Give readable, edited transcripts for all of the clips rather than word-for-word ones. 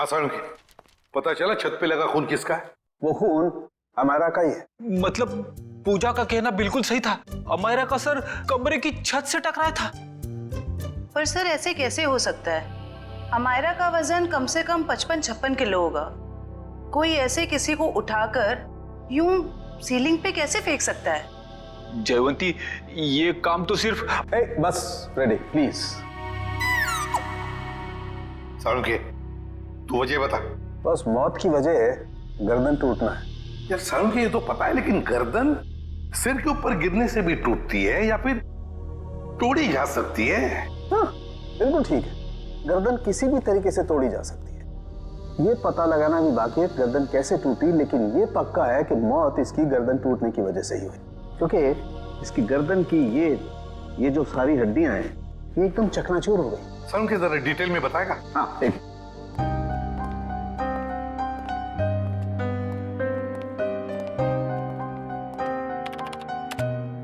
हाँ सालुंखे, पता चला छत पे लगा खून किसका है? वो खून अमायरा का ही है। मतलब पूजा का कहना बिल्कुल सही था, अमायरा का सर कमरे की छत से टकराया था। पर सर ऐसे कैसे हो सकता है? अमायरा का वजन कम से कम 55-56 किलो होगा। कोई ऐसे किसी को उठाकर यूं सीलिंग पे कैसे फेंक सकता है? जयवंती, ये काम तो सिर्फ बस फ्रेडी प्लीज। सालुंखे, तू वजह बता। बस मौत की वजह गर्दन टूटना है। यार सालुंखे, ये तो पता है, लेकिन गर्दन सिर के ऊपर गिरने से भी टूटती है या फिर तोड़ी जा सकती है? हाँ बिल्कुल ठीक है, गर्दन किसी भी तरीके से तोड़ी जा सकती है। ये पता लगाना भी बाकी है गर्दन कैसे टूटी, लेकिन ये पक्का है कि मौत इसकी गर्दन टूटने की वजह से ही हुई, क्योंकि इसकी गर्दन की ये जो सारी हड्डियां हैं ये एकदम चकनाचूर हो गई। सालुंखे जरा डिटेल में बताएगा? हाँ एक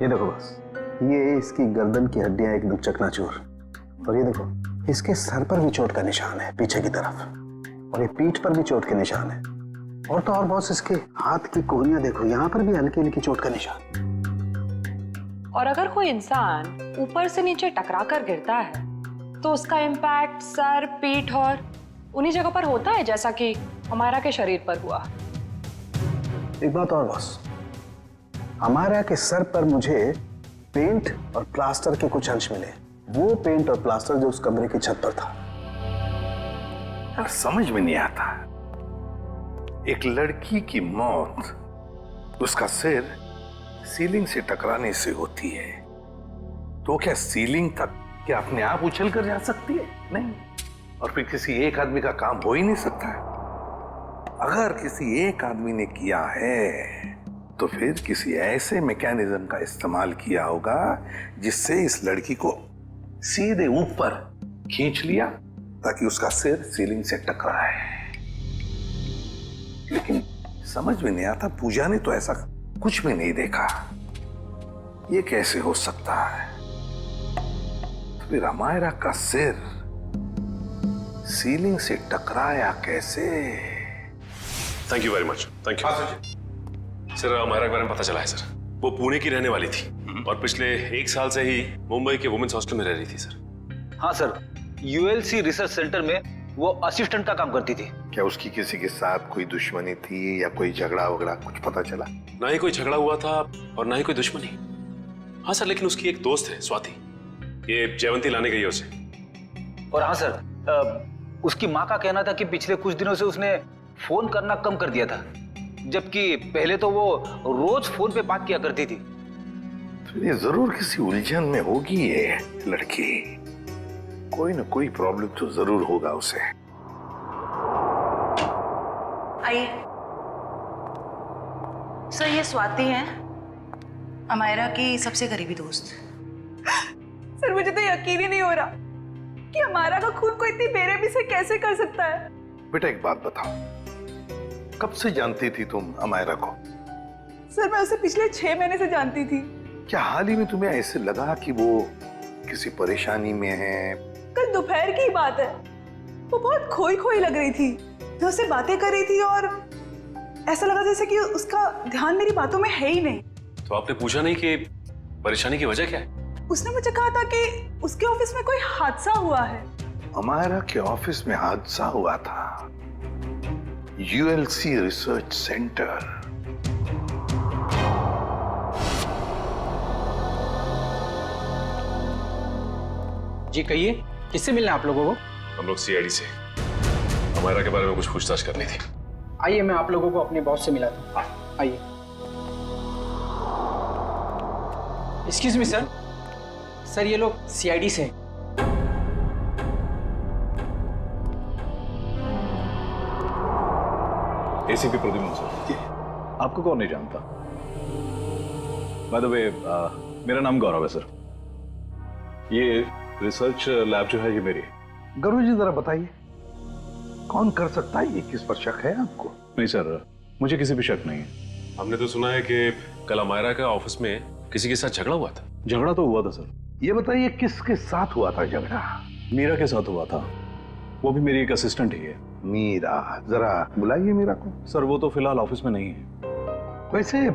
ये देखो बस, ये इसकी गर्दन की हड्डियां एकदम चकनाचूर, और ये देखो इसके सर पर भी चोट का निशान है पीछे की तरफ, और ये पीठ पर भी चोट के निशान है, और तो और बॉस इसके हाथ की कोहनियां देखो, यहाँ पर भी हल्की हल्की चोट का निशान। और अगर कोई इंसान ऊपर से नीचे टकरा कर गिरता है तो उसका इम्पैक्ट सर, पीठ और उन्हीं जगह पर होता है जैसा कि अमायरा के शरीर पर हुआ। एक बात और बॉस, अमायरा के सर पर मुझे पेंट और प्लास्टर के कुछ अंश मिले, वो पेंट और प्लास्टर जो उस कमरे की छत पर था। यार समझ में नहीं आता, एक लड़की की मौत उसका सिर सीलिंग से टकराने से होती है, तो क्या सीलिंग तक क्या अपने आप उछल कर जा सकती है? नहीं। और फिर किसी एक आदमी का काम हो ही नहीं सकता है। अगर किसी एक आदमी ने किया है तो फिर किसी ऐसे मैकेनिज्म का इस्तेमाल किया होगा जिससे इस लड़की को सीधे ऊपर खींच लिया ताकि उसका सिर सीलिंग से टकराए। लेकिन समझ में नहीं आता, पूजा ने तो ऐसा कुछ भी नहीं देखा, ये कैसे हो सकता है? तो फिर अमायरा का सिर सीलिंग से टकराया कैसे? Thank you very much, thank you. Sir Amaira के बारे में पता चला है सर, वो पुणे की रहने वाली थी और पिछले 1 साल से ही मुंबई के वुमेन्स हॉस्टल में रह रही थी सर। हाँ सर, यूएलसी रिसर्च सेंटर में वो असिस्टेंट का काम करती थी। क्या उसकी किसी के साथ कोई दुश्मनी थी या कोई झगड़ा वगड़ा कुछ पता चला? ना ही कोई झगड़ा हुआ था और ना ही कोई दुश्मनी। हाँ सर, लेकिन उसकी एक दोस्त है स्वाति, ये जयवंती लाने गई है उसे। और हाँ सर, उसकी माँ का कहना था कि पिछले कुछ दिनों से उसने फोन करना कम कर दिया था, जबकि पहले तो वो रोज फोन पे बात किया करती थी। तो ये जरूर किसी उलझन में होगी ये लड़की, कोई ना कोई प्रॉब्लम तो जरूर होगा उसे। आइए सर, ये स्वाति है, अमायरा की सबसे करीबी दोस्त। सर मुझे तो यकीन ही नहीं हो रहा कि अमायरा का खून कोई इतनी बेरहमी से कैसे कर सकता है। बेटा एक बात बताओ, कब से जानती थी तुम अमायरा को? सर मैं उसे पिछले 6 महीने से जानती थी। क्या हाल ही में तुम्हें ऐसे लगा कि वो किसी परेशानी में है? कल दोपहर की बात है, वो बहुत खोई खोई लग रही थी, मैं उससे बातें कर रही थी और ऐसा लगा जैसे कि उसका ध्यान मेरी बातों में है ही नहीं। तो आपने पूछा नहीं कि परेशानी की वजह क्या है? उसने मुझे कहा था कि उसके ऑफिस में कोई हादसा हुआ है। अमायरा के ऑफिस में हादसा हुआ था, यूएलसी रिसर्च सेंटर। जी कहिए, किससे मिलना है आप लोगों को? हम लोग सीआईडी से अमायरा के बारे में कुछ पूछताछ करनी थी। आइए मैं आप लोगों को अपने बॉस से मिला दूं। आइए। एक्सक्यूज मी सर, सर ये लोग सीआईडी से हैं। ACP Pradyuman sir. आपको कौन नहीं जानता? बाय द वे मेरा नाम गौरव है सर। ये रिसर्च लैब जो है ये मेरी है। गौरव जी जरा बताइए, कौन कर सकता है ये? किस पर शक है आपको? नहीं सर, मुझे किसी भी शक नहीं है। हमने तो सुना है कि कल अमायरा के ऑफिस में किसी के साथ झगड़ा हुआ था। झगड़ा तो हुआ था सर। ये बताइए किसके साथ हुआ था झगड़ा? मीरा के साथ हुआ था, वो भी मेरी एक असिस्टेंट ही है। मीरा, जरा बुलाइए मीरा को। सर वो तो फिलहाल ऑफिस में नहीं है। वैसे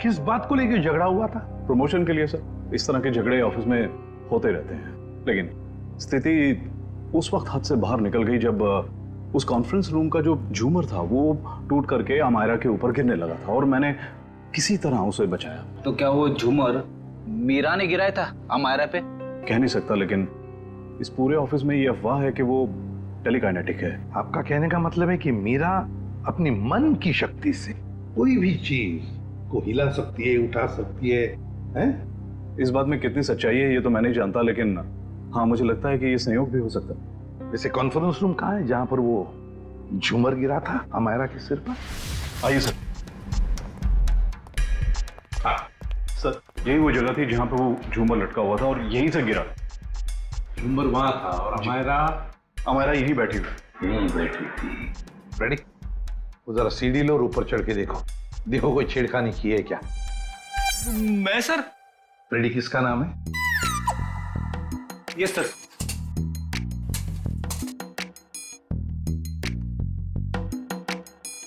किस बात को लेकर झगड़ा हुआ था? प्रमोशन के लिए सर। इस तरह के झगड़े ऑफिस में होते रहते हैं, लेकिन स्थिति उस वक्त हद से बाहर निकल गई जब उस कॉन्फ्रेंस रूम का जो झूमर था वो टूट करके अमायरा के ऊपर गिरने लगा था और मैंने किसी तरह उसे बचाया। तो क्या वो झूमर मीरा ने गिराया था अमायरा पे? कह नहीं सकता, लेकिन इस पूरे ऑफिस में ये अफवाह है कि वो टेलीकाइनेटिक है। आपका कहने का मतलब है कि मीरा अपनी मन की शक्ति से कोई भी चीज को हिला सकती है, उठा सकती है, हैं? इस बात में कितनी सच्चाई है ये तो मैं नहीं जानता, लेकिन हाँ मुझे लगता है कि ये संयोग भी हो सकता है। वैसे कॉन्फ्रेंस रूम कहाँ है जहां पर वो झूमर गिरा था अमायरा के सिर पर? आइए सर। हाँ सर, यही वो जगह थी जहां पर वो झूमर लटका हुआ था और यहीं से गिरा। झूमर वहां था और अमायरा यहीं बैठी थी। रेडी? वो जरा सीढ़ी लो और ऊपर चढ़ के देखो कोई छेड़खानी की है क्या? मैं सर? रेडी किसका नाम है? Yes sir.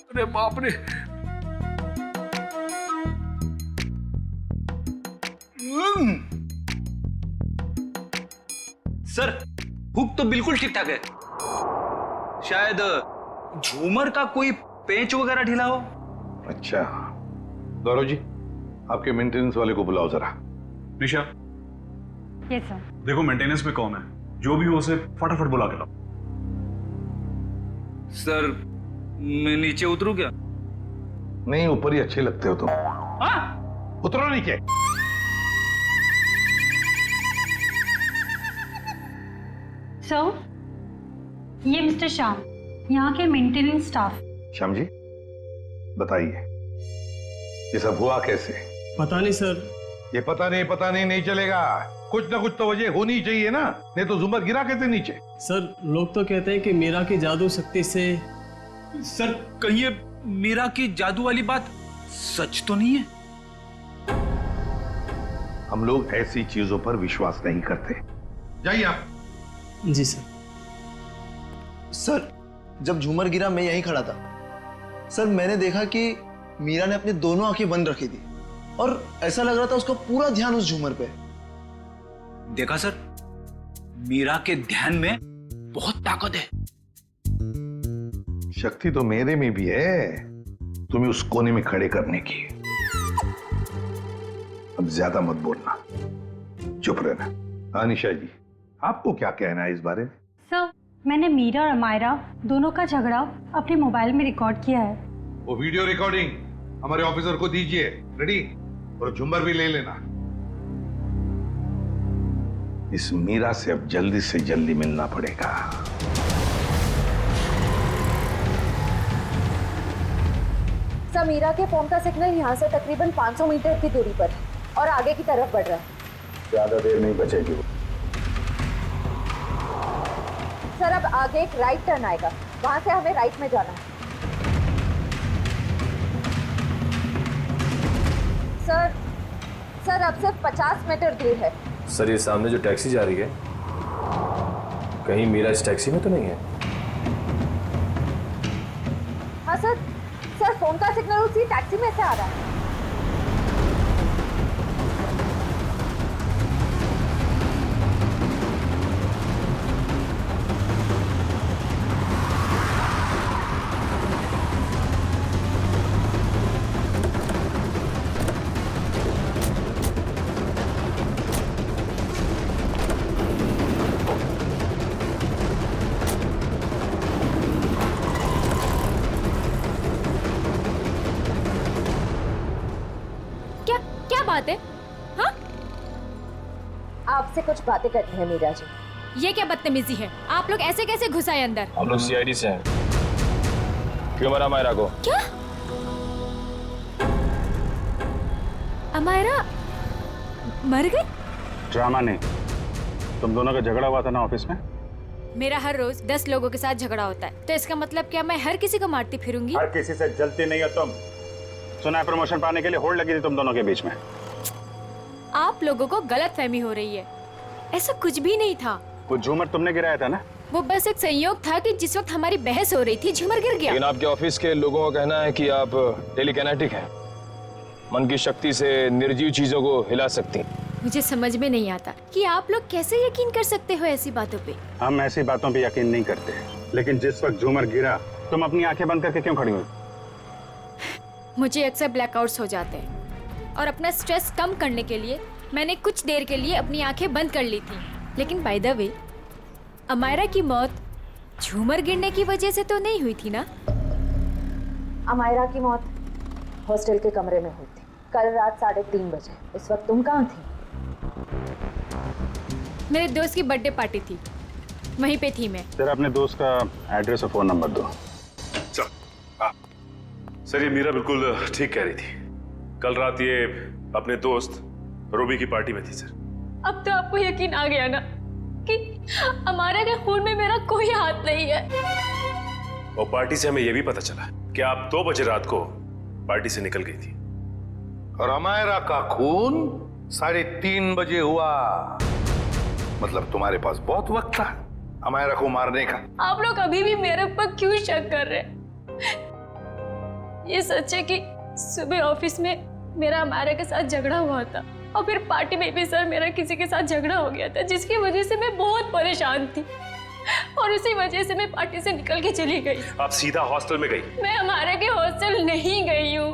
अरे बाप रे, सर हुक तो बिल्कुल ठीक ठाक है। शायद झूमर का कोई पेंच वगैरह ढीला हो। अच्छा गौरव जी, आपके मेंटेनेंस वाले को बुलाओ जरा। निशा। Yes sir. देखो मेंटेनेंस में कौन है, जो भी हो उसे फटाफट बुला के लाओ। सर मैं नीचे उतरूं क्या? नहीं, ऊपर ही अच्छे लगते हो तुम। हाँ? उतरो नीचे। सर, ये मिस्टर श्याम, यहाँ के मेंटेनेंस स्टाफ। श्याम जी बताइए, ये सब हुआ कैसे? पता नहीं सर। ये पता नहीं चलेगा। कुछ ना कुछ तो वजह होनी चाहिए ना, नहीं तो झूमर गिरा कैसे नीचे? सर लोग तो कहते हैं कि मीरा की जादू शक्ति से। सर कहीं ये मीरा की जादू वाली बात सच तो नहीं है? हम लोग ऐसी चीजों पर विश्वास नहीं करते। जाइए आप। जी सर। सर जब झूमर गिरा मैं यहीं खड़ा था सर। मैंने देखा कि मीरा ने अपनी दोनों आंखें बंद रखी थी और ऐसा लग रहा था उसका पूरा ध्यान उस झूमर पे। देखा सर, मीरा के ध्यान में बहुत ताकत है। शक्ति तो मेरे में भी है, तुम्हें उस कोने में खड़े करने की। अब ज्यादा मत बोलना, चुप रहना। हाँ निशा जी, आपको क्या कहना है इस बारे में? सर मैंने मीरा और अमायरा दोनों का झगड़ा अपने मोबाइल में रिकॉर्ड किया है। वो वीडियो रिकॉर्डिंग हमारे ऑफिसर को दीजिए। रेडी? और झुम्बर भी ले लेना। इस मीरा से अब जल्दी से जल्दी मिलना पड़ेगा। सर मीरा के फोन का सिग्नल यहाँ से तकरीबन 500 मीटर की दूरी पर है और आगे की तरफ बढ़ रहा है। ज्यादा देर नहीं बचेगी। सर अब आगे एक राइट टर्न आएगा, वहां से हमें राइट में जाना है। सर अब सिर्फ 50 मीटर दूर है। सर ये सामने जो टैक्सी जा रही है, कहीं मीरा इस टैक्सी में तो नहीं है? हाँ सर फोन का सिग्नल उसी टैक्सी में से आ रहा है। बात है? हाँ? आपसे कुछ बातें करनी है मीरा जी। ये क्या बदतमीजी है? आप लोग ऐसे कैसे घुस आए अंदर? हम लोग सीआईडी से हैं। क्यों मारा अमायरा को? क्या? अमायरा मर गई? ड्रामा नहीं, तुम दोनों का झगड़ा हुआ था ना ऑफिस में। मेरा हर रोज 10 लोगों के साथ झगड़ा होता है, तो इसका मतलब क्या मैं हर किसी को मारती फिरूंगी? हर किसी से जलती नहीं हो तुम। सुना है प्रमोशन पाने के लिए होड़ लगी थी तुम दोनों के बीच में। आप लोगों को गलत फहमी हो रही है, ऐसा कुछ भी नहीं था। वो झूमर तुमने गिराया था ना? वो बस एक संयोग था कि जिस वक्त हमारी बहस हो रही थी झूमर गिर गया। लेकिन आपके ऑफिस के लोगों का कहना है कि आप टेलीकिनेटिक हैं, मन की शक्ति से निर्जीव चीजों को हिला सकती हैं। मुझे समझ में नहीं आता कि आप लोग कैसे यकीन कर सकते हो ऐसी बातों पे। हम ऐसी बातों पे यकीन नहीं करते, लेकिन जिस वक्त झूमर गिरा तुम अपनी आंखें बंद करके क्यों खड़ी हुई? मुझे अक्सर ब्लैकआउट्स हो जाते हैं और अपना स्ट्रेस कम करने के लिए मैंने कुछ देर के लिए अपनी आंखें बंद कर ली थी। लेकिन बाय द वे, अमायरा की मौत झूमर गिरने की वजह से तो नहीं हुई थी ना? अमायरा की मौत हॉस्टल के कमरे में हुई थी कल रात 3:30 बजे। इस वक्त तुम कहाँ थी? मेरे दोस्त की बर्थडे पार्टी थी, वहीं पे थी मैं। जरा अपने दोस्त का एड्रेस और फोन नंबर दो। सर, ये मीरा बिल्कुल ठीक कह रही थी। कल रात ये अपने दोस्त रूबी की पार्टी में थी सर। अब तो आपको यकीन आ गया ना कि अमायरा के खून में मेरा कोई हाथ नहीं है। और पार्टी से हमें यह भी पता चला कि आप 2 बजे रात को पार्टी से निकल गई थी। और अमायरा का खून 3:30 बजे हुआ। मतलब तुम्हारे पास बहुत वक्त था अमायरा को मारने का। आप लोग अभी भी मेरे ऊपर क्यों शक कर रहे हैं? ये सच है कि सुबह ऑफिस में मेरा अमायरा के साथ झगड़ा हुआ था और फिर पार्टी में भी सर मेरा किसी के साथ झगड़ा हो गया था, जिसकी वजह से मैं बहुत परेशान थी और उसी वजह से मैं पार्टी से निकल के चली गई। आप सीधा हॉस्टल में गई? मैं अमायरा के हॉस्टल नहीं गई हूँ।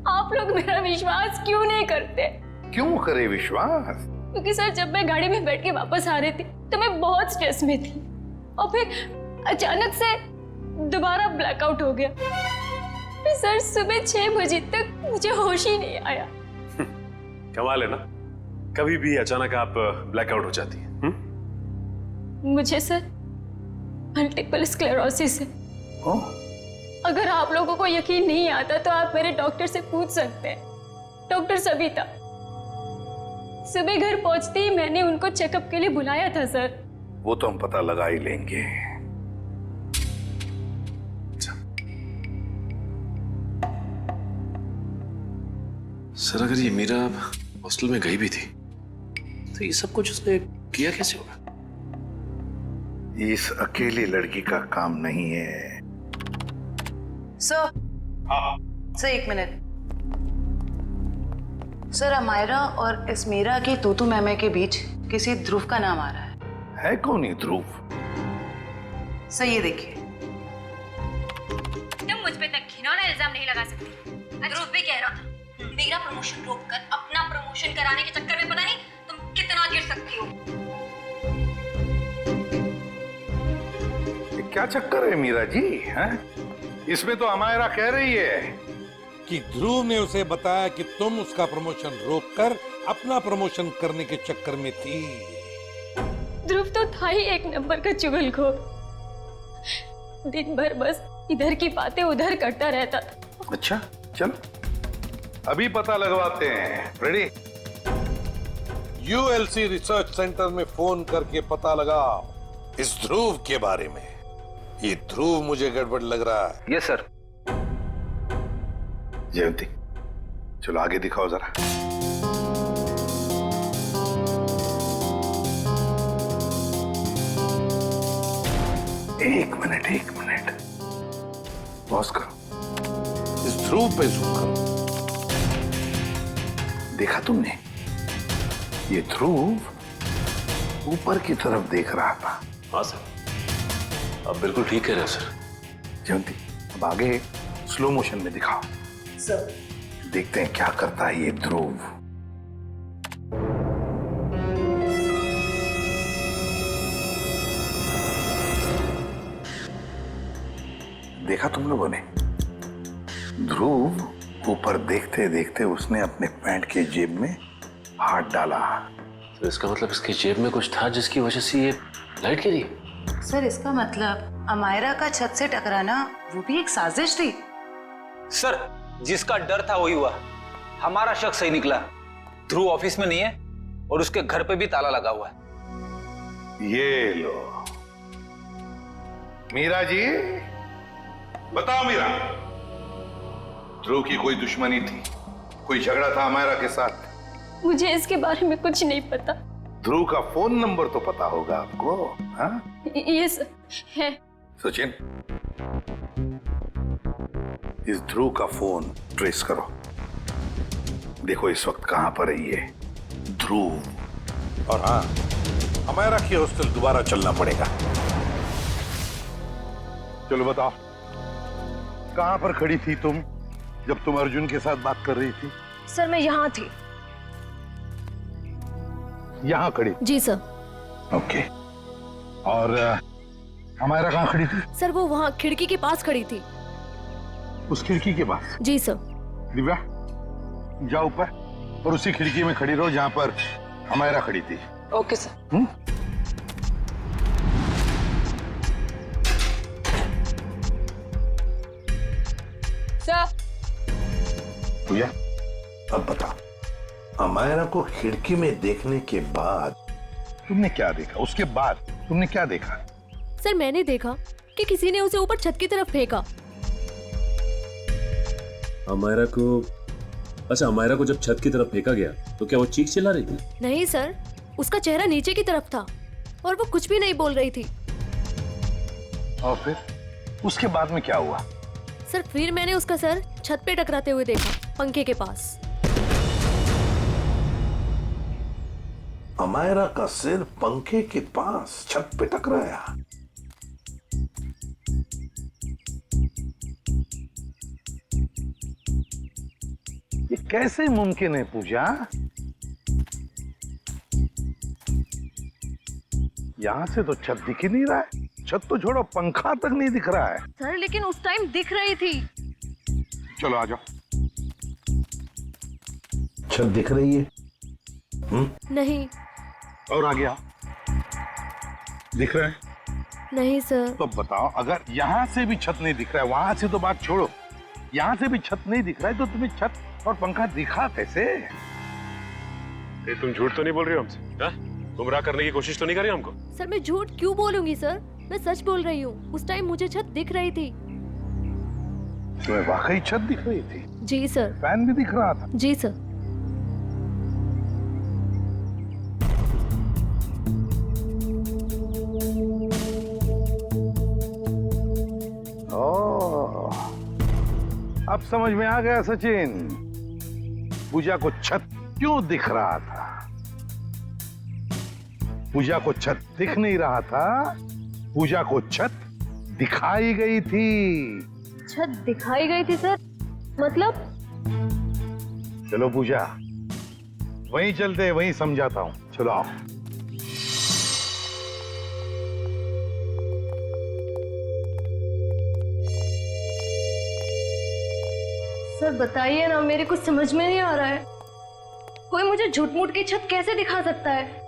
आप लोग मेरा विश्वास क्यों नहीं करते? क्यों करे विश्वास? क्योंकि सर जब मैं गाड़ी में बैठ के वापस आ रही थी तो मैं बहुत स्ट्रेस में थी और फिर अचानक से दोबारा ब्लैकआउट हो गया। फिर सर सुबह 6 बजे तक मुझे होश ही नहीं आया। कमाल है ना, कभी भी अचानक आप ब्लैकआउट हो जाती है। मुझे सर मल्टीपल स्क्लेरोसिस है। अगर आप लोगों को यकीन नहीं आता तो आप मेरे डॉक्टर से पूछ सकते हैं, डॉक्टर सविता। सुबह घर पहुंचते ही मैंने उनको चेकअप के लिए बुलाया था सर। वो तो हम पता लगा ही लेंगे। सर, अगर ये मीरा हॉस्टल में गई भी थी तो ये सब कुछ उसने किया कैसे होगा? इस अकेली लड़की का काम नहीं है। Sir, sir 1 minute. Sir, Amaira और इस मीरा की तूतू मैमे के बीच किसी ध्रुव का नाम आ रहा है कौन ये ध्रुव? सर ये देखिए। तुम मुझ पे तक घिनौना इल्जाम नहीं लगा सकती। ध्रुव भी कह रहा था मेरा प्रमोशन रोककर अपना प्रमोशन कराने के चक्कर में पता नहीं तुम कितना गिर सकती हो। ये क्या चक्कर है मीरा जी? हैं? इसमें तो अमायरा कह रही है कि ध्रुव ने उसे बताया कि तुम उसका प्रमोशन रोककर अपना प्रमोशन करने के चक्कर में थी। ध्रुव तो था ही एक नंबर का चुगलखोर। दिन भर बस इधर की बातें उधर करता रहता था। अच्छा, चलो अभी पता लगवाते हैं। रेडी? यूएलसी रिसर्च सेंटर में फोन करके पता लगाओ इस ध्रुव के बारे में। ये ध्रुव मुझे गड़बड़ लग रहा है। Yes sir. जयंती, चलो आगे दिखाओ जरा। एक मिनट पॉज करो। इस ध्रुव पे जूम करो। देखा तुमने? ये ध्रुव ऊपर की तरफ देख रहा था। हाँ सर, आप बिल्कुल ठीक कह रहे हो सर। जयंती, अब आगे स्लो मोशन में दिखाओ। सर देखते हैं क्या करता है ये ध्रुव। देखा तुम लोगों ने? ध्रुव ऊपर देखते देखते उसने अपने पैंट के जेब में हाथ डाला। तो इसका मतलब इसकी जेब में कुछ था जिसकी वजह से ये लाइट गिरी। सर इसका मतलब अमायरा का छत से टकराना वो भी एक साजिश थी। सर, जिसका डर था वही हुआ। हमारा शक सही निकला। ध्रुव ऑफिस में नहीं है और उसके घर पे भी ताला लगा हुआ है। ये लो मीरा जी, बताओ मीरा, ध्रुव की कोई दुश्मनी थी? कोई झगड़ा था अमायरा के साथ? मुझे इसके बारे में कुछ नहीं पता। ध्रुव का फोन नंबर तो पता होगा आपको? हाँ? यस है। सचिन, इस ध्रुव का फोन ट्रेस करो। देखो इस वक्त कहां पर है ये ध्रुव। और हाँ, हमारा की हॉस्टल दोबारा चलना पड़ेगा। चलो बताओ, कहां पर खड़ी थी तुम जब तुम अर्जुन के साथ बात कर रही थी? सर मैं यहाँ थी। यहां खड़ी? जी सर। ओके। और हमारा कहां खड़ी थी? सर वो वहाँ खिड़की के पास खड़ी थी। उस खिड़की के पास? जी सर। दिव्या, जाओ ऊपर और उसी खिड़की में खड़ी रहो जहां पर हमारा खड़ी थी। Okay sir. सर। पूजा, अब बताओ, अमायरा को खिड़की में देखने के बाद तुमने क्या देखा? उसके बाद तुमने क्या देखा? सर मैंने देखा कि किसी ने उसे ऊपर छत की तरफ फेंका। अमायरा को, अच्छा अमायरा को जब छत की तरफ फेंका गया तो क्या वो चीख चिल्ला रही थी? नहीं सर, उसका चेहरा नीचे की तरफ था और वो कुछ भी नहीं बोल रही थी। और फिर उसके बाद में क्या हुआ? सर फिर मैंने उसका सर छत पे टकराते हुए देखा, पंखे के पास। अमायरा का सिर पंखे के पास छत पे टकराया। ये कैसे मुमकिन है पूजा? यहां से तो छत दिख ही नहीं रहा है। छत तो छोड़ो, पंखा तक नहीं दिख रहा है। सर लेकिन उस टाइम दिख रही थी। चलो आ जाओ। छत दिख रही है? नहीं। और आ गया? दिख रहा है? नहीं सर। तो बताओ, अगर यहां से भी छत नहीं दिख रहा है, वहां से तो बात छोड़ो, यहां से भी छत नहीं दिख रहा है, तो तुम्हें छत और पंखा दिखा कैसे? ये तुम झूठ तो नहीं बोल रही हो हमसे? हाँ? गुमराह करने की कोशिश तो नहीं कर रही हमको? सर मैं झूठ क्यों बोलूंगी सर, मैं सच बोल रही हूँ। उस टाइम मुझे छत दिख रही थी। तुम्हें वाकई छत दिख रही थी? जी सर। फैन भी दिख रहा था? जी सर। ओह, अब समझ में आ गया सचिन, पूजा को छत क्यों दिख रहा था। पूजा को छत दिख नहीं रहा था, पूजा को छत दिखाई गई थी। छत दिखाई गई थी सर? मतलब? चलो पूजा, वहीं चलते, वहीं समझाता हूं। चलो आओ। सर बताइए ना, मेरे कुछ समझ में नहीं आ रहा है। कोई मुझे झूठ मूठ की छत कैसे दिखा सकता है?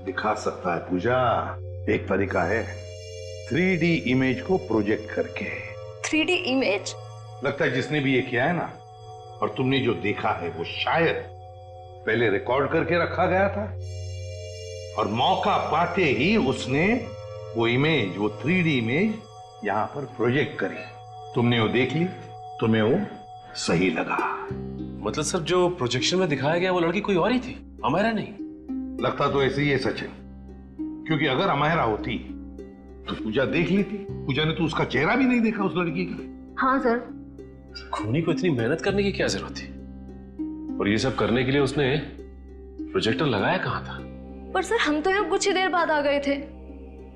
दिखा सकता है पूजा, एक तरीका है, 3D इमेज को प्रोजेक्ट करके। 3D image? लगता है जिसने भी ये किया है ना, और तुमने जो देखा है, वो शायद पहले रिकॉर्ड करके रखा गया था और मौका पाते ही उसने वो इमेज, वो 3D इमेज यहां पर प्रोजेक्ट करी। तुमने वो देख ली, तुम्हें वो सही लगा। मतलब सर जो प्रोजेक्शन में दिखाया गया वो लड़की कोई और ही थी, अमायरा नहीं? लगता तो ऐसे ही है सचिन, क्योंकि अगर अमायरा होती तो पूजा देख लेती। पूजा ने तो उसका चेहरा भी नहीं देखा उस लड़की का। हाँ सर। खूनी को इतनी मेहनत करने की क्या जरूरत थी? और ये सब करने के लिए उसने प्रोजेक्टर लगाया कहाँ था? पर सर हम तो यहाँ कुछ ही देर बाद आ गए थे,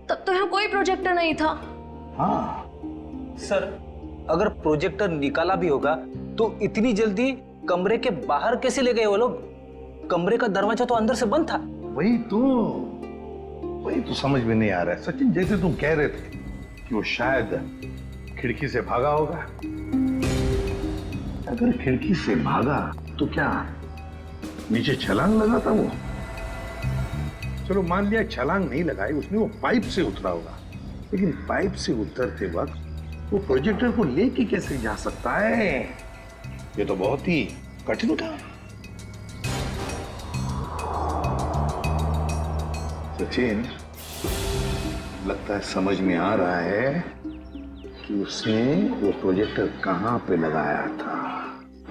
तब तो यहाँ कोई प्रोजेक्टर नहीं था। हाँ सर, अगर प्रोजेक्टर निकाला भी होगा तो इतनी जल्दी कमरे के बाहर कैसे ले गए वो लोग? कमरे का दरवाजा तो अंदर से बंद था। वही तो समझ में नहीं आ रहा है सचिन। जैसे तुम कह रहे थे कि वो शायद खिड़की से भागा होगा, अगर खिड़की से भागा तो क्या नीचे छलांग लगा था वो? चलो मान लिया छलांग नहीं लगाई उसने, वो पाइप से उतरा होगा, लेकिन पाइप से उतरते वक्त वो प्रोजेक्टर को लेके कैसे जा सकता है? ये तो बहुत ही कठिन काम। सचिन, लगता है समझ में आ रहा है कि उसने वो प्रोजेक्टर कहां पे लगाया था।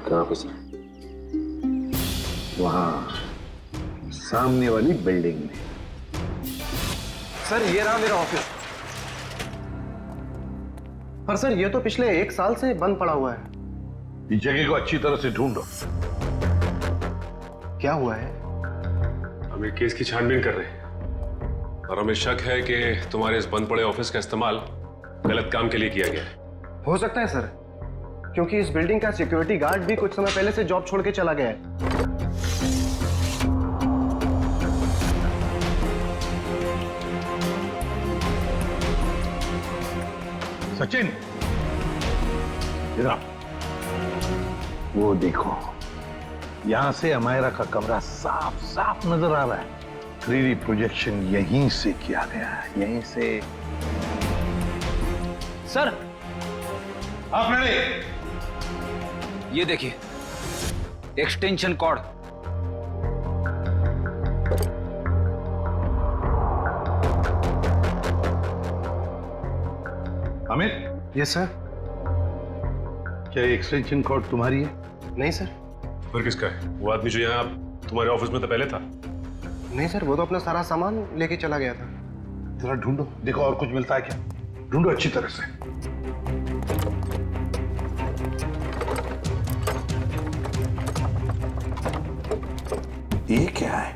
कहां पे सर? वहां सामने वाली बिल्डिंग में। सर ये रहा मेरा ऑफिस। पर सर ये तो पिछले 1 साल से बंद पड़ा हुआ है। इस जगह को अच्छी तरह से ढूंढो। क्या हुआ है? हम एक केस की छानबीन कर रहे हैं और हमें शक है कि तुम्हारे इस बंद पड़े ऑफिस का इस्तेमाल गलत काम के लिए किया गया है। हो सकता है सर, क्योंकि इस बिल्डिंग का सिक्योरिटी गार्ड भी कुछ समय पहले से जॉब छोड़ के चला गया है। सचिन, इधर वो देखो, यहां से अमायरा का कमरा साफ साफ नजर आ रहा है। 3D प्रोजेक्शन यहीं से किया गया है, यहीं से। सर आप रेडी? ये देखिए, extension cord. Amit. Yes sir. क्या ये एक्सटेंशन कॉर्ड तुम्हारी है? नहीं सर। फिर किसका है? वो आदमी जो यहाँ तुम्हारे ऑफिस में तो पहले था। नहीं सर, वो तो अपना सारा सामान लेके चला गया था। जरा ढूंढो, देखो और कुछ मिलता है क्या। ढूंढो अच्छी तरह से। ये क्या है?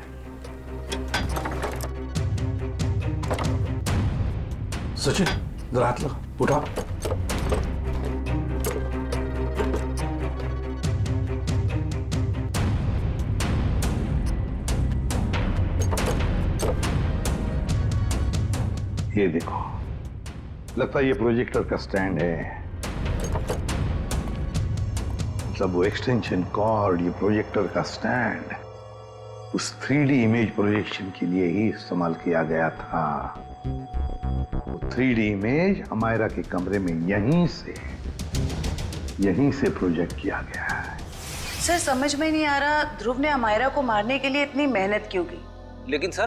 सचिन, जरा हाथ लगा, उठा। ये देखो, लगता है ये प्रोजेक्टर का स्टैंड है। मतलब वो एक्सटेंशन कॉर्ड, ये प्रोजेक्टर का स्टैंड उस 3D इमेज प्रोजेक्शन के लिए ही इस्तेमाल किया गया था। वो 3D इमेज अमायरा के कमरे में यहीं से प्रोजेक्ट किया गया है। सर समझ में नहीं आ रहा, ध्रुव ने अमायरा को मारने के लिए इतनी मेहनत क्यों की? लेकिन सर,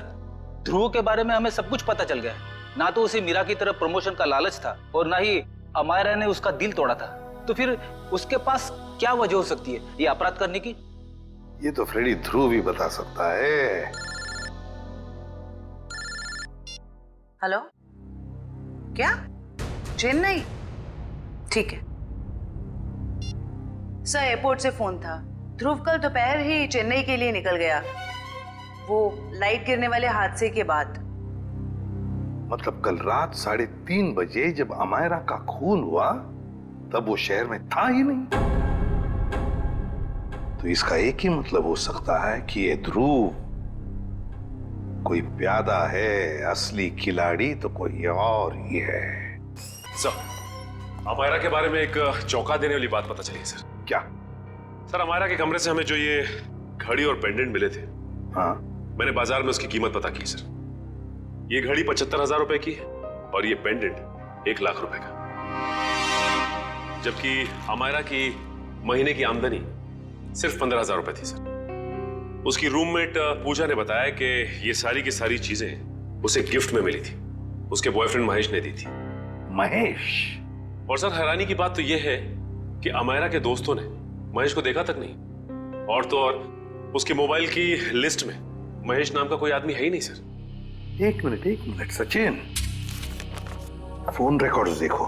ध्रुव के बारे में हमें सब कुछ पता चल गया। ना तो उसे मीरा की तरफ प्रमोशन का लालच था और ना ही अमायरा ने उसका दिल तोड़ा था। तो फिर उसके पास क्या वजह हो सकती है ये अपराध करने की? ये तो फ्रेडी ध्रुव ही बता सकता है। हेलो, क्या? चेन्नई? ठीक है सर, एयरपोर्ट से फोन था। ध्रुव कल दोपहर ही चेन्नई के लिए निकल गया, वो लाइट गिरने वाले हादसे के बाद। मतलब कल रात 3:30 बजे जब अमायरा का खून हुआ तब वो शहर में था ही नहीं। तो इसका एक ही मतलब हो सकता है कि ये ध्रुव कोई प्यादा है, असली खिलाड़ी तो कोई और ही है। सर, अमायरा के बारे में एक चौंका देने वाली बात पता चली है सर। क्या? सर, अमायरा के कमरे से हमें जो ये घड़ी और पेंडेंट मिले थे, हाँ, मैंने बाजार में उसकी कीमत पता की सर। ये घड़ी 75,000 रुपए की है और ये पेंडेंट 1 लाख रुपए का। जबकि अमायरा की महीने की आमदनी सिर्फ 15,000 रुपए थी सर। उसकी रूममेट पूजा ने बताया कि ये सारी की सारी चीजें उसे गिफ्ट में मिली थी, उसके बॉयफ्रेंड महेश ने दी थी। महेश? और सर, हैरानी की बात तो यह है कि अमायरा के दोस्तों ने महेश को देखा तक नहीं। और तो और उसके मोबाइल की लिस्ट में महेश नाम का कोई आदमी है ही नहीं सर। एक मिनट सचिन, फोन रिकॉर्ड्स देखो।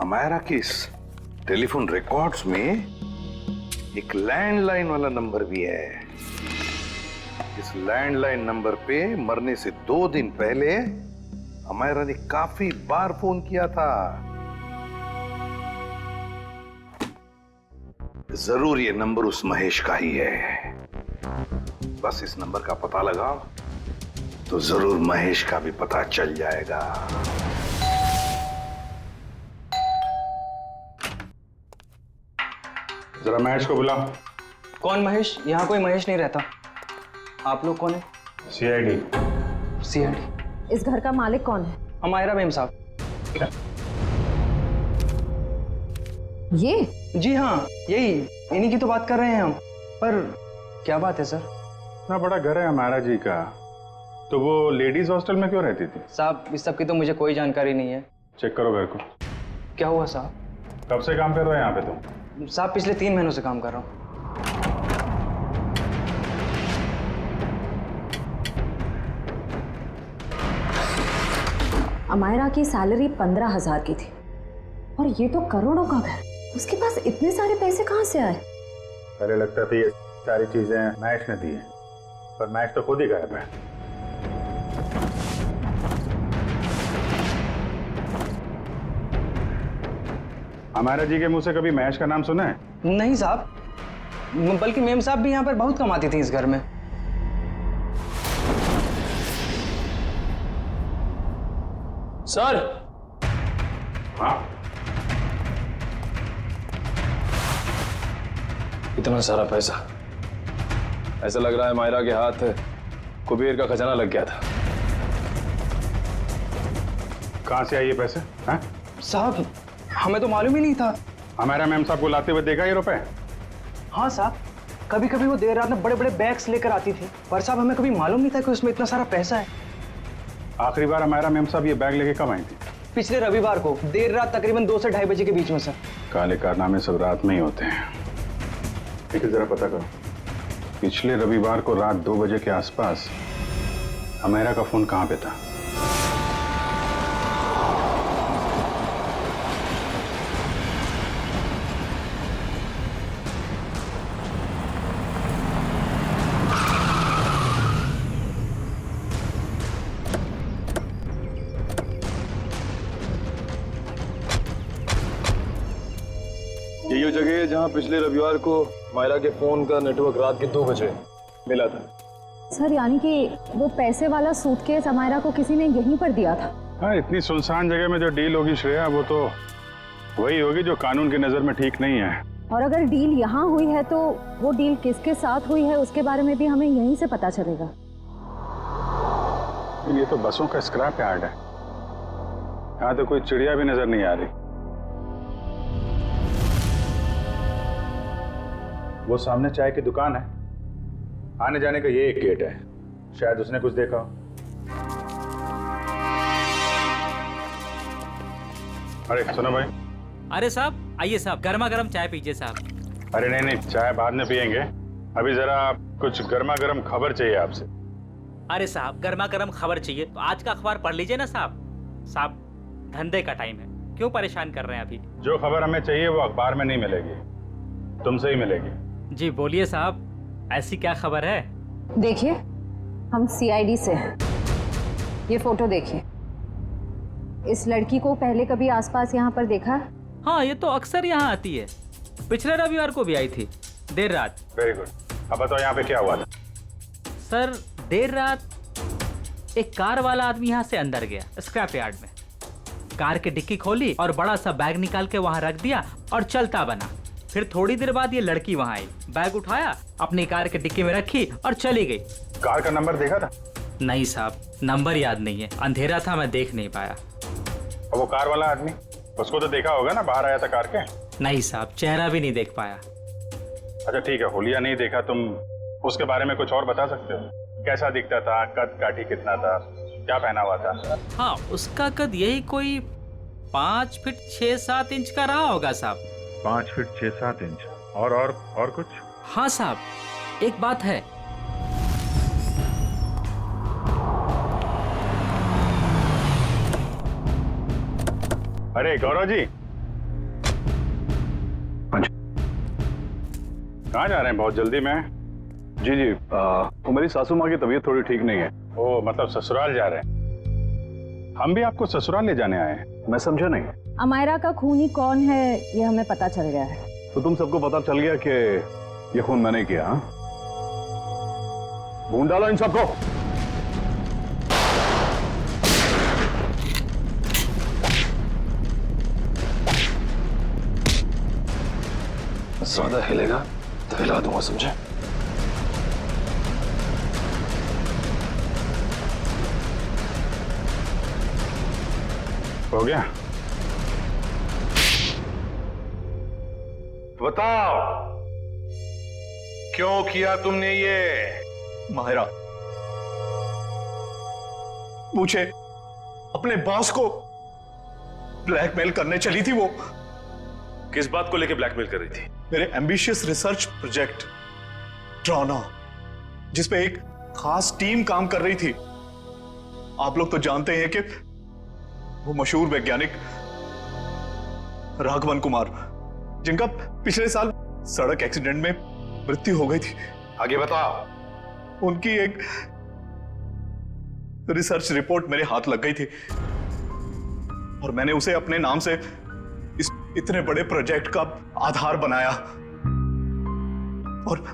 अमायरा के इस टेलीफोन रिकॉर्ड्स में एक लैंडलाइन वाला नंबर भी है। इस लैंडलाइन नंबर पे मरने से 2 दिन पहले अमायरा ने काफी बार फोन किया था। जरूर ये नंबर उस महेश का ही है। बस इस नंबर का पता लगाओ तो जरूर महेश का भी पता चल जाएगा। जरा महेश को बुलाओ। कौन महेश? यहाँ कोई महेश नहीं रहता। आप लोग कौन है? CID। CID? इस घर का मालिक कौन है? अमायरा बेगम साहब। ये? जी हाँ, यही, इन्हीं की तो बात कर रहे हैं हम। पर क्या बात है सर? इतना बड़ा घर है अमायरा जी का, तो वो लेडीज हॉस्टल में क्यों रहती थी? साहब, इस सब की तो मुझे कोई जानकारी नहीं है। चेक करो घर को। क्या हुआ साहब? कब से काम कर रहे हो यहाँ पे तुम? साहब, पिछले 3 महीनों से काम कर रहा हूँ। अमायरा की सैलरी 15,000 की थी और ये तो करोड़ों का घर, उसके पास इतने सारे पैसे कहाँ से आए? पहले लगता था ये सारी चीजें मैश ने दी हैं, पर मैश तो खुद ही गायब है। अमायरा जी के मुंह से कभी मैश का नाम सुना है? नहीं साहब, बल्कि मेम साहब भी यहाँ पर बहुत कमाती थी इस घर में। सर। हाँ? इतना सारा पैसा, ऐसा लग रहा है मायरा के हाथ कुबेर का खजाना लग गया था। कहाँ से आए ये पैसे? हैं? साहब हमें तो मालूम ही नहीं था। हमारा मैम साहब को लाते हुए देखा ये रुपए? हाँ साहब, कभी कभी वो देर रात में बड़े बड़े बैग्स लेकर आती थी, पर साहब हमें कभी मालूम नहीं था कि उसमें इतना सारा पैसा है। आखिरी बार हमारा मैम साहब ये बैग लेके कब आई थी? पिछले रविवार को देर रात तकरीबन 2 से 2:30 बजे के बीच में सर। काले कारनामे सब रात में ही होते हैं। लेकिन जरा पता करो, पिछले रविवार को रात 2 बजे के आसपास अमेरा का फोन कहाँ पे था? यही वो जगह है जहाँ पिछले रविवार को मायरा के फोन का नेटवर्क रात के 2 बजे मिला था। सर यानी कि वो पैसे वाला सूटकेस अमायरा को किसी ने यहीं पर दिया था? हाँ, इतनी सुनसान जगह में जो डील होगी श्रेया, वो तो वही होगी जो कानून की नजर में ठीक नहीं है। और अगर डील यहाँ हुई है तो वो डील किसके साथ हुई है उसके बारे में भी हमें यहीं से पता चलेगा। ये तो बसों का स्क्रैप यार्ड है, यहाँ तो कोई चिड़िया भी नजर नहीं आ रही। वो सामने चाय की दुकान है, आने जाने का ये एक गेट है, शायद उसने कुछ देखा हो। अरे सुनो भाई। अरे साहब आइए साहब, गर्मा गर्म चाय पीजिए साहब। अरे नहीं नहीं, चाय बाद में पियेंगे, अभी जरा कुछ गर्मा गर्म खबर चाहिए आपसे। अरे साहब गर्मा गर्म खबर चाहिए तो आज का अखबार पढ़ लीजिए ना साहब। साहब धंधे का टाइम है, क्यों परेशान कर रहे हैं अभी? जो खबर हमें चाहिए वो अखबार में नहीं मिलेगी, तुमसे ही मिलेगी। जी बोलिए साहब, ऐसी क्या खबर है? देखिए, हम CID से हैं। ये फोटो देखिए, इस लड़की को पहले कभी आसपास यहाँ पर देखा? हाँ, ये तो अक्सर यहाँ आती है, पिछले रविवार को भी आई थी देर रात। वेरी गुड, अब बताओ यहाँ पे क्या हुआ था? सर देर रात एक कार वाला आदमी यहाँ से अंदर गया स्क्रैप यार्ड में, कार की डिक्की खोली और बड़ा सा बैग निकाल के वहाँ रख दिया और चलता बना। फिर थोड़ी देर बाद ये लड़की वहाँ आई, बैग उठाया, अपनी कार के डिक्की में रखी और चली गई। कार का नंबर देखा था? नहीं साहब, नंबर याद नहीं है, अंधेरा था, मैं देख नहीं पाया। और वो कार वाला आदमी, उसको तो देखा होगा ना, बाहर आया था कार के? नहीं साहब, चेहरा भी नहीं देख पाया। अच्छा ठीक है, होलिया नहीं देखा, तुम उसके बारे में कुछ और बता सकते हो? कैसा दिखता था, कद काठी कितना था, क्या पहना हुआ था? हाँ, उसका कद यही कोई 5 फीट 6-7 इंच का रहा होगा साहब। 5 फीट 6-7 इंच। और कुछ? हाँ साहब, एक बात है। अरे गौरव जी, कहाँ जा रहे हैं बहुत जल्दी में? जी जी, वो मेरी सासू माँ की तबीयत थोड़ी ठीक नहीं है। ओ, मतलब ससुराल जा रहे हैं? हम भी आपको ससुराल ले जाने आए हैं। मैं समझा नहीं। अमायरा का खूनी कौन है ये हमें पता चल गया है। तो तुम सबको पता चल गया कि ये खून मैंने किया? हाँ, ढूंढ डालो इन सबको। ज्यादा हिलेगा तो हिला दूंगा, समझे? हो गया? बताओ क्यों किया तुमने ये? माहिरा, मुझे अपने बॉस को ब्लैकमेल करने चली थी वो। किस बात को लेकर ब्लैकमेल कर रही थी? मेरे एम्बिशियस रिसर्च प्रोजेक्ट ड्रोना, जिसपे एक खास टीम काम कर रही थी। आप लोग तो जानते हैं कि वो मशहूर वैज्ञानिक राघवन कुमार, जिनका पिछले साल सड़क एक्सीडेंट में मृत्यु हो गई थी। आगे बताओ। उनकी एक रिसर्च रिपोर्ट मेरे हाथ लग गई थी और मैंने उसे अपने नाम से इस इतने बड़े प्रोजेक्ट का आधार बनाया।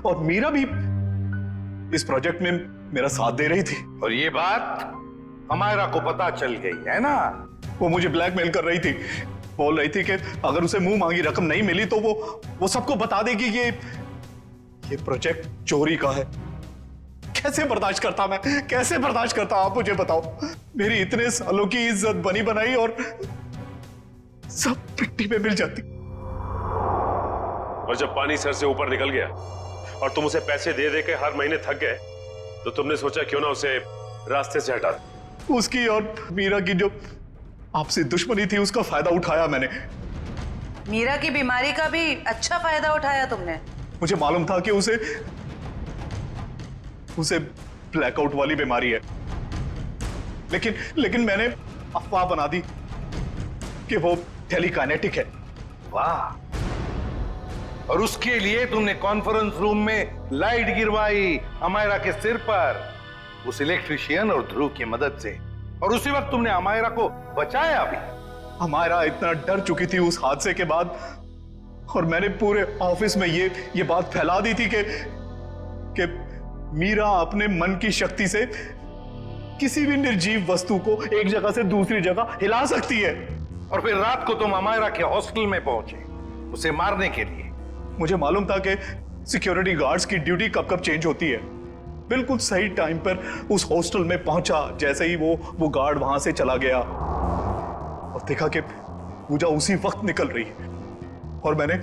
और मीरा भी इस प्रोजेक्ट में मेरा साथ दे रही थी। और ये बात अमायरा को पता चल गई है ना? वो मुझे ब्लैकमेल कर रही थी, बोल रही थी कि अगर उसे मुंह मांगी रकम नहीं मिली तो वो सबको बता देगी कि ये प्रोजेक्ट चोरी का है। कैसे बर्दाश्त करता मैं, कैसे बर्दाश्त करता? आप मुझे बताओ। मेरी इतने सालों की इज्जत बनी बनाई और सब मिट्टी में मिल जाती। और जब पानी सर से ऊपर निकल गया और तुम उसे पैसे दे दे के हर महीने थक गए, तो तुमने सोचा क्यों ना उसे रास्ते से हटा दो। उसकी और मीरा की जो आपसी दुश्मनी थी, उसका फायदा उठाया मैंने। मीरा की बीमारी का भी अच्छा फायदा उठाया तुमने। मुझे मालूम था कि उसे ब्लैकआउट वाली बीमारी है, लेकिन मैंने अफवाह बना दी कि वो टेलीकाइनेटिक है। वाह! और उसके लिए तुमने कॉन्फ्रेंस रूम में लाइट गिरवाई अमायरा के सिर पर, उस इलेक्ट्रिशियन और ध्रुव की मदद से। और उसी वक्त तुमने अमायरा को बचाया भी। अमायरा इतना डर चुकी थी उस हादसे के बाद, और मैंने पूरे ऑफिस में ये बात फैला दी थी कि मीरा अपने मन की शक्ति से किसी भी निर्जीव वस्तु को एक जगह से दूसरी जगह हिला सकती है। और फिर रात को तुम अमायरा के हॉस्टल में पहुंचे उसे मारने के लिए। मुझे मालूम था कि सिक्योरिटी गार्ड्स की ड्यूटी कब कब चेंज होती है। बिल्कुल सही टाइम पर उस हॉस्टल में पहुंचा। जैसे ही वो गार्ड वहां से चला गया और देखा कि पूजा उसी वक्त निकल रही है, और मैंने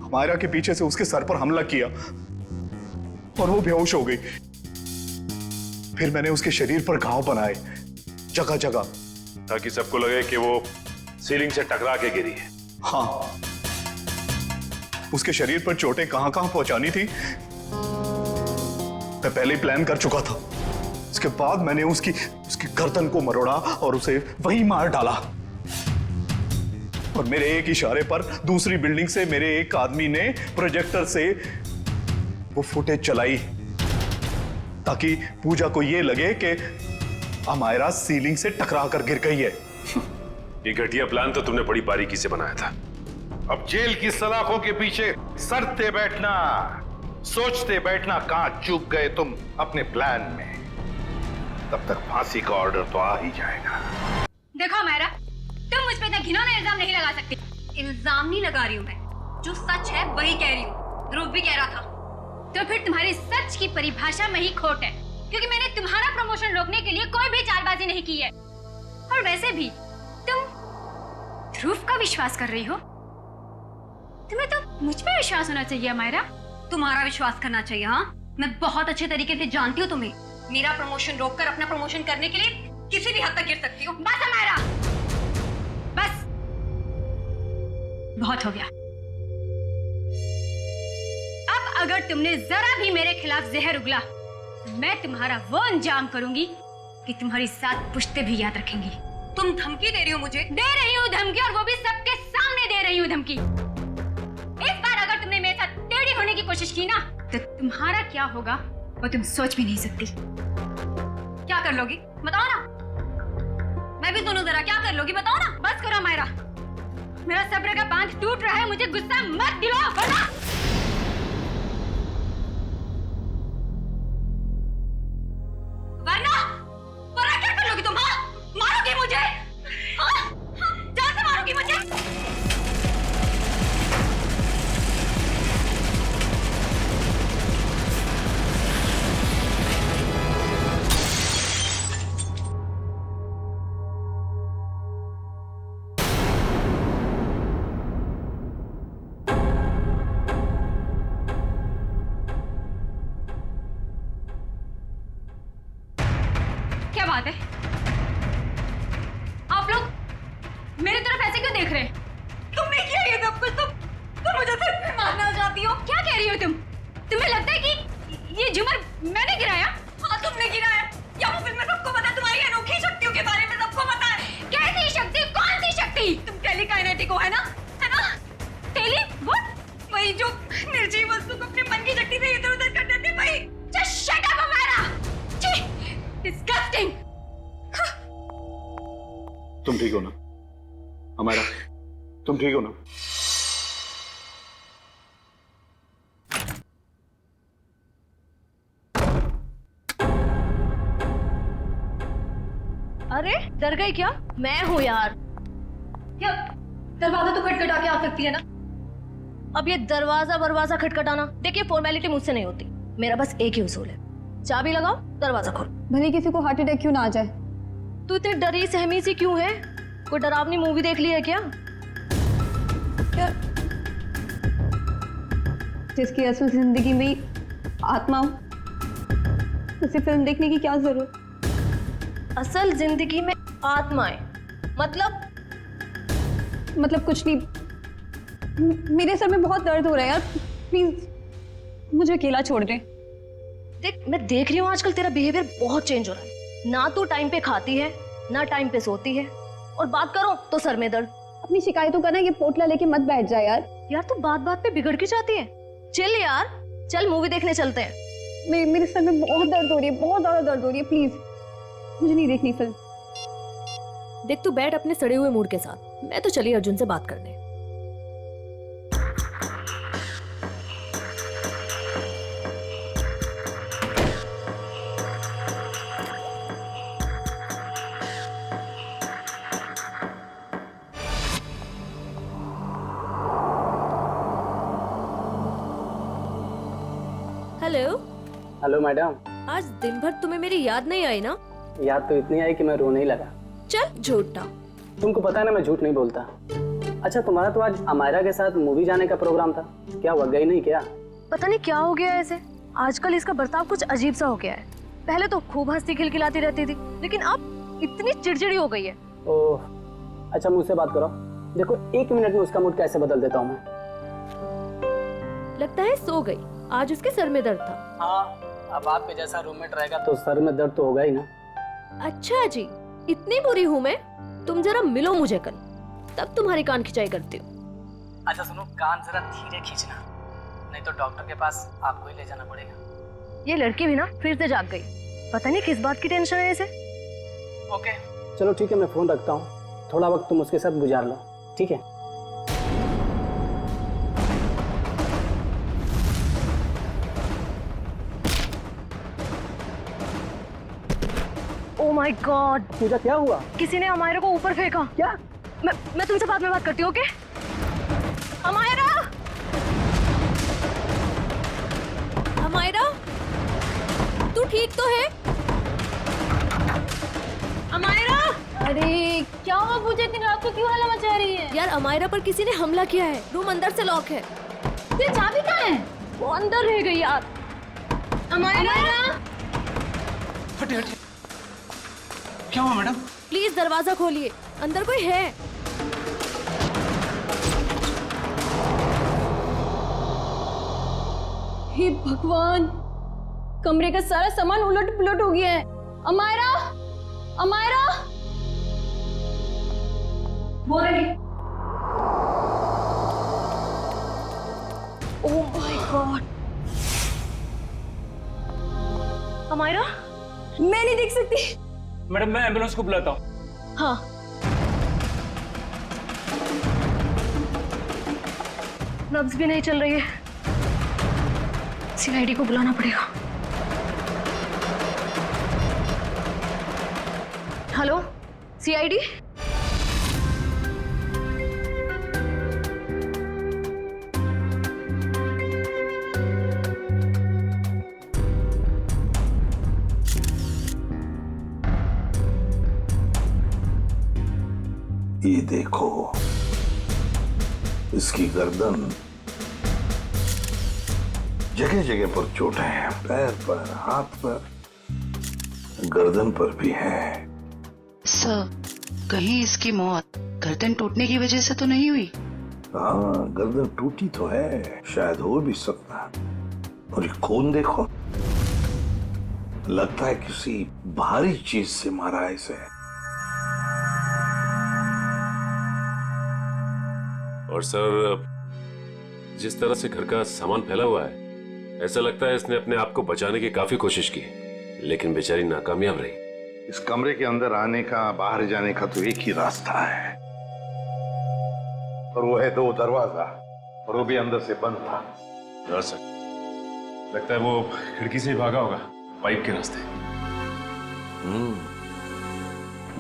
अमायरा के पीछे से उसके सर पर हमला किया और वो बेहोश हो गई। फिर मैंने उसके शरीर पर घाव बनाए जगह जगह, ताकि सबको लगे कि वो सीलिंग से टकरा के गिरी है। हाँ, उसके शरीर पर चोटें कहां कहां पहुंचानी थी मैं पहले ही प्लान कर चुका था। उसके बाद मैंने उसकी गर्दन को मरोड़ा और उसे वहीं मार डाला। और मेरे एक इशारे पर दूसरी बिल्डिंग से मेरे एक आदमी ने प्रोजेक्टर से वो फुटेज चलाई, ताकि पूजा को यह लगे कि अमायरा सीलिंग से टकरा कर गिर गई है। ये घटिया प्लान तो तुमने बड़ी बारीकी से बनाया था। अब जेल की सलाखों के पीछे सरते बैठना, सोचते बैठना कहां चूक गए तुम अपने प्लान में। तब तक फांसी का ऑर्डर तो आ ही जाएगा। देखो अमायरा, तुम मुझ पे इतना घिनौना इल्जाम नहीं लगा सकती। इल्जाम नहीं लगा रही हूँ मैं, जो सच है वही कह रही हूँ। ध्रुव भी कह रहा था। तो फिर तुम्हारी सच की परिभाषा में ही खोट है, क्योंकि मैंने तुम्हारा प्रमोशन रोकने के लिए कोई भी चालबाजी नहीं की है। और वैसे भी तुम ध्रुव का विश्वास कर रही हो। तुम्हें तो मुझ पे विश्वास होना चाहिए अमायरा। तुम्हारा विश्वास करना चाहिए। हाँ, मैं बहुत अच्छे तरीके से जानती हूँ तुम्हें। मेरा प्रमोशन रोककर अपना प्रमोशन करने के लिए किसी भी हद तक गिर सकती हो। बस अमायरा, बस बहुत हो गया। अब अगर तुमने जरा भी मेरे खिलाफ जहर उगला, मैं तुम्हारा वो अंजाम करूंगी कि तुम्हारी 7 पुश्तें भी याद रखेंगी। तुम धमकी दे रही हो मुझे? दे रही हूँ धमकी, और वो भी सबके सामने दे रही हूँ धमकी। इस बार अगर तुमने मेरे साथ टेढ़ी होने की कोशिश की ना, तो तुम्हारा क्या होगा वो तुम सोच भी नहीं सकती। क्या कर लोगी बताओ ना, मैं भी सुनूं जरा। क्या कर लोगी बताओ ना। बस करो अमायरा, मेरा सब्र का बांध टूट रहा है। मुझे गुस्सा मत दिलाओ, वरना क्या कर लोगी तुम? हाँ, मारोगी मुझे? हाँ, जान से मारोगी मुझे? क्या बात है? आप लोग मेरी तरफ ऐसे क्यों देख रहे हैं? तुमने किया ये सब कुछ? तुम मुझे सिर्फ मारना चाहती हो? क्या कह रही हो तुम? तुम्हें लगता है कि ये झूमर मैंने गिराया? हाँ, तुमने गिराया। या फिर मैं सबको पता है, तुम्हारी अनोखी शक्तियों के बारे में सबको पता है। कैसी बेटी को, है ना? तेली व्हाट? वही जो निर्जीव वस्तु को अपने मन की शक्ति से इधर-उधर कर देते, वही। Just shut up Amaira. छी, डिस्गस्टिंग। तुम ठीक हो ना अमायरा? तुम ठीक हो ना? अरे डर गई क्या? मैं हूँ यार। क्या दरवाजा तो खटखटा के आ सकती है ना? अब ये दरवाजा खटखटाना, देखिए फॉर्मेलिटी मुझसे नहीं होती। मेरा बस एक ही उसूल है, चाबी लगाओ, दरवाजा खोलो। भले किसी को हार्ट अटैक क्यों ना आ जाए। तू इतनी डरी सहमी सी क्यों है? कोई डरावनी मूवी देख ली है क्या? जिसकी असल जिंदगी में आत्मा हो, उसे फिल्म देखने की क्या जरूरत? असल जिंदगी में आत्माएं मतलब कुछ नहीं। मेरे सर में बहुत दर्द हो रहा है यार, प्लीज मुझे अकेला छोड़ दे। देख, मैं देख रही हूँ आजकल तेरा बिहेवियर बहुत चेंज हो रहा है। ना तू टाइम पे खाती है, ना टाइम पे सोती है, और बात करो तो सर में दर्द। अपनी शिकायतों का ना ये पोटला लेके मत बैठ जा यार। यार तू बात बात पे बिगड़ के जाती है। चल यार, चल मूवी देखने चलते हैं। मेरे सर में बहुत दर्द हो रही है, बहुत ज्यादा दर्द हो रही है। प्लीज मुझे नहीं देखनी फिल्म। देख तू बैठ अपने सड़े हुए मूड के साथ, मैं तो चली अर्जुन से बात करने। हेलो। Hello madam. आज दिन भर तुम्हें मेरी याद नहीं आई ना? याद तो इतनी आई कि मैं रोने ही लगा। चल झूठा। तुमको पता है ना मैं झूठ नहीं बोलता। अच्छा तुम्हारा तो आज अमायरा के साथ मूवी जाने का प्रोग्राम था, क्या हुआ, गई नहीं क्या? पता नहीं क्या हो गया ऐसे, आजकल इसका बर्ताव कुछ अजीब सा हो गया है। पहले तो खूब हंसती खिलखिलाती रहती थी, लेकिन अब इतनी चिड़चिड़ी हो गई है। ओह अच्छा, मुझसे बात करो, देखो 1 मिनट में उसका मूड कैसे बदल देता हूँ मैं। लगता है सो गई, आज उसके सर में दर्द था। हाँ, अब आपके जैसा रूममेट रहेगा तो सर में दर्द तो होगा ही ना। अच्छा जी, इतनी बुरी हूँ मैं? तुम जरा मिलो मुझे कल, तब तुम्हारी कान खिंचाई करती हूँ। अच्छा सुनो, कान जरा धीरे खींचना, नहीं तो डॉक्टर के पास आपको ही ले जाना पड़ेगा। ये लड़की भी ना फिर से जाग गई, पता नहीं किस बात की टेंशन है इसे। ओके चलो ठीक है, मैं फोन रखता हूँ, थोड़ा वक्त तुम उसके साथ गुजार लो, ठीक है? ओह माय गॉड, पूजा क्या हुआ? किसी ने अमायरा को ऊपर फेंका। क्या? मैं तुमसे बाद में बात करती हूँ, ओके? अमायरा, अमायरा, तू ठीक तो है? अमायरा! अरे क्या हुआ पूजा, इतनी रात को क्यों हल्ला मचा रही है? यार अमायरा पर किसी ने हमला किया है, रूम अंदर से लॉक है। फिर चाबी कहाँ है? वो अंदर रह गई यार। अमायरा! हटे हटे, क्या हुआ मैडम? प्लीज दरवाजा खोलिए, अंदर कोई है। हे भगवान, कमरे का सारा सामान उलट पुलट हो गया है। अमायरा, अमायरा, वो रही। Oh my god, Amaira? मैं नहीं देख सकती। मैडम मैं एम्बुलेंस को बुलाता हूँ। हाँ। नब्ज भी नहीं चल रही है, सीआईडी को बुलाना पड़ेगा। Hello CID? ये देखो, इसकी गर्दन, जगह जगह पर चोटें हैं, पैर पर, हाथ पर, गर्दन पर भी है। सर, कहीं इसकी मौत गर्दन टूटने की वजह से तो नहीं हुई? हाँ, गर्दन टूटी तो है, शायद हो भी सकता। और ये खून देखो, लगता है किसी भारी चीज से मारा है इसे। और सर, जिस तरह से घर का सामान फैला हुआ है, ऐसा लगता है इसने अपने आप को बचाने की काफी कोशिश की, लेकिन बेचारी नाकामयाब रही। इस कमरे के अंदर आने का, बाहर जाने का तो एक ही रास्ता है, और वो है 2 दरवाजा, और वो भी अंदर से बंद था। हाँ सर, लगता है वो खिड़की से ही भागा होगा, पाइप के रास्ते।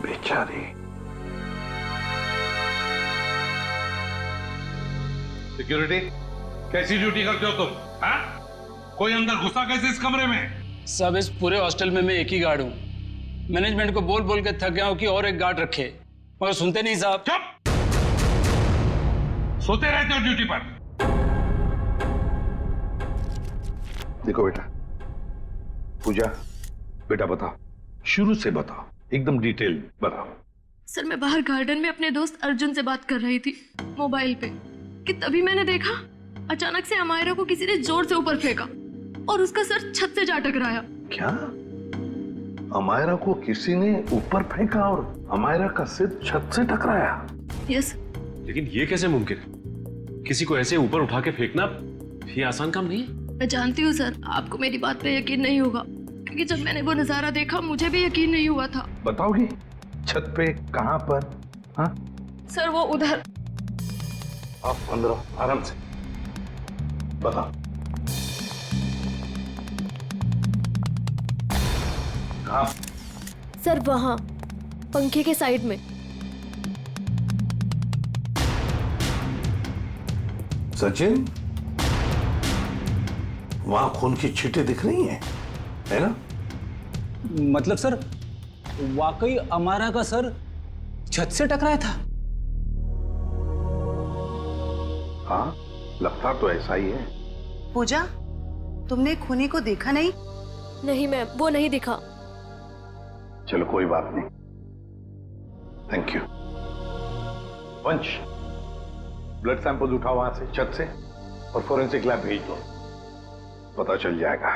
बेचारी। सिक्योरिटी, कैसी ड्यूटी करते हो तुम? हाँ? कोई अंदर घुसा कैसे इस कमरे में? सब इस पूरे हॉस्टल में मैं एक ही गार्ड हूँ। मैनेजमेंट को बोल बोल के थक गया हूँ कि और एक गार्ड रखे, मगर सुनते नहीं साहब। चुप! सोते रहते हो ड्यूटी पर। देखो बेटा, पूजा, बेटा बताओ, शुरू से बताओ, एकदम डिटेल बताओ। सर, मैं बाहर गार्डन में अपने दोस्त अर्जुन से बात कर रही थी मोबाइल पे कि तभी मैंने देखा अचानक से अमायरा को किसी ने जोर से ऊपर फेंका और उसका सर छत से जा टकराया। क्या? अमायरा को किसी ने ऊपर फेंका और अमायरा का सिर छत से टकराया? यस। लेकिन ये कैसे मुमकिन है? किसी को ऐसे ऊपर उठा के फेंकना ये आसान काम नहीं है। मैं जानती हूँ सर, आपको मेरी बात पे यकीन नहीं होगा, क्योंकि जब मैंने वो नजारा देखा मुझे भी यकीन नहीं हुआ था। बताओगी? छत पे कहाँ पर? हाँ? सर, वो उधर। आप अंदर आओ, आराम से बताओ। कहाँ? सर, वहाँ पंखे के साइड में। सचिन, वहां खून की छींटें दिख रही हैं, है ना? मतलब सर, वाकई अमायरा का सर छत से टकराया था? हाँ, लगता तो ऐसा ही है। पूजा, तुमने खूनी को देखा नहीं? नहीं मैम, वो नहीं दिखा। चलो कोई बात नहीं, थैंक यू। वंश, ब्लड सैंपल उठाओ वहां से, छत से, और फोरेंसिक लैब भेज दो, पता चल जाएगा।